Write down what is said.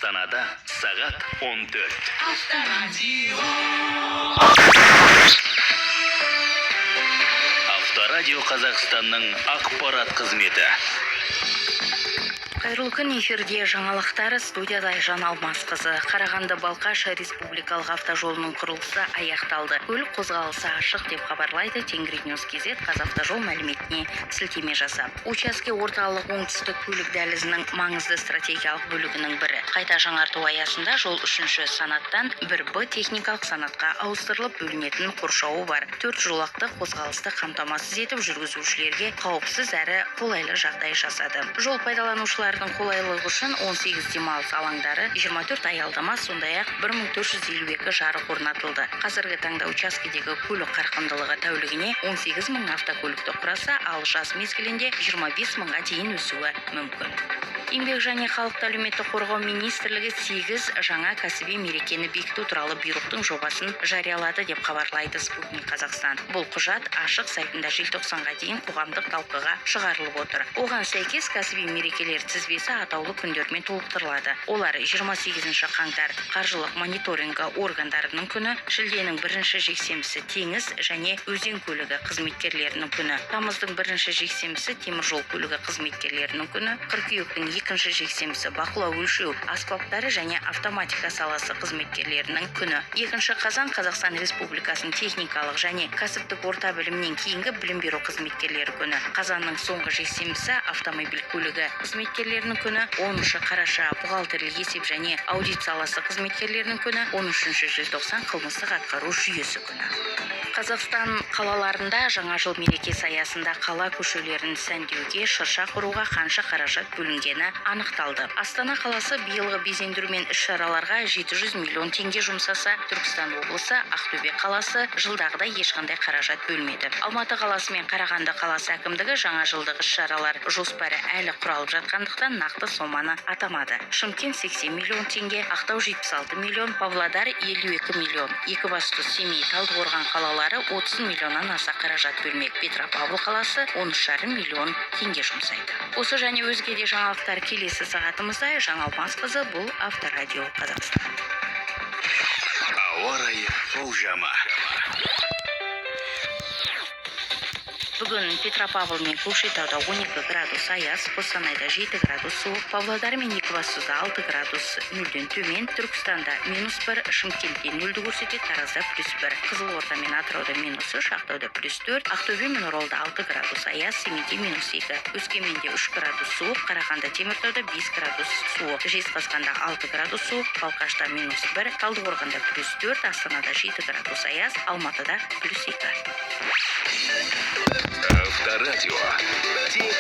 Астанада сағат 14. Авторадио Қазақстанның ақпарат қызметі. Қайырлы күн, эфирде жаңалықтары, студияда Айжан Алмасқызы. Қарағанды-Балқаш республикалық автожолының құрылысы аяқталды. Көлік қозғалысы ашық деп хабарлайды Тенгриньюз.кз Қазавтожол мәліметіне сілтеме жасап. Учаске орталық оңтүстік көлік дәлізінің маңызды стратегиялық бөлігінің бірі. Қайта жаңарту аясында жол 3-ші санаттан 1Б техникалық санатқа ауыстырылып бөлінетін қоршауы бар. 4 жолақты қозғалысты қамтамасыз етіп жүргізушілерге қауіпсіз әрі қолайлы жағдай жасады. Жол пайдаланушылардың қолайлығы үшін 18 демалыс алаңдары, 24 аялдама, сондай-ақ 1452 жарық орнатылды. Қазіргі таңда учаскедегі көлік қарқындылығы тәулігіне 18 мың автокөлікті құраса, ал жаз мезгілінде 25 мыңға дейін өсуі мүмкін. Еңбек және халықты әлеуметтік қорғау министрлігі 8 жаңа кәсіби мерекені бекіту туралы бұйрықтың жобасын жариялады деп хабарлайды Спутник Қазақстан. Бұл құжат ашық сайтында желтоқсанға дейін қоғамдық талқыға шығарылып отыр. Оған сәйкес кәсіби мерекелер тізбесі атаулы күндермен толықтырылады. Олар 28 қаңтар қаржылық мониторингі органдарының күні, шілденің 1-ші жексенбісі теңіз және өзен көлігі қызметкерлерінің күні, тамыздың 1-ші жексенбісі теміржол көлігі қызметкерлерінің күні, қыркүйектің 2-ші жексенбісі бақылау өлшеу аспаптары және автоматика саласы қызметкерлерінің күні. 2 қазан Қазақстан Республикасының техникалық және кәсіптік орта білімнен кейінгі білім беру қызметкерлері күні. Қазанның соңғы жексенбісі автомобиль көлігі қызметкерлерінің күні. 10 қараша бухгалтерлік есеп және аудит саласы қызметкерлерінің күні. 13 желтоқсан қылмыстық атқару жүйесі күні. Қазақстан қалаларында жаңа жыл мерекесі аясында қала көшелерін сәндеуге, шырша құруға қанша қаражат бөлінгені анықталды. Астана қаласы биылғы безендіру мен іс-шараларға 700 миллион теңге жұмсаса, Түркістан облысы, Ақтөбе қаласы жылдағыдай ешқандай қаражат бөлмеді. Алматы қаласы мен Қарағанды қаласы әкімдігі жаңа жылдық іс-шаралар жоспары әлі құралып жатқандықтан нақты соманы атамады. Шымкент 80 миллион теңге, Ақтау 76 миллион, Павлодар 52 миллион, Екібастұз, Семей, Талдықорған қалалары 30 миллионнан аса қаражат бөлмек. Петропавл қаласы 13,5 миллион теңге жұмсайды. Осы және өзге де жаңалықтар келесі сағатымызда. Айжан Алмасқызы, бұл Авторадио Қазақстан. Ауа райы болжамы. Бүгін Петропавл мен Көкшетауда 12 градус аяз, Қостанайда 7 градус суық, Павлодар мен Екібастұзда 6 градус нөлден төмен, Түркістанда -1, Шымкентте 0 көрсетеді, Таразда +1, Қызылорда мен Атырауда -3, Ақтауда +4, Ақтөбе мен Оралда 6 градус аяз, Семейде -2, Өскеменде 3 градус суық, Қарағанды Теміртауда 5 градус суық, Жезқазғанда 6 градус суық, Балқашта -1, Талдықорғанда +4, Астанада 7 градус аяз, Алматыда +2. Авторадио. Тек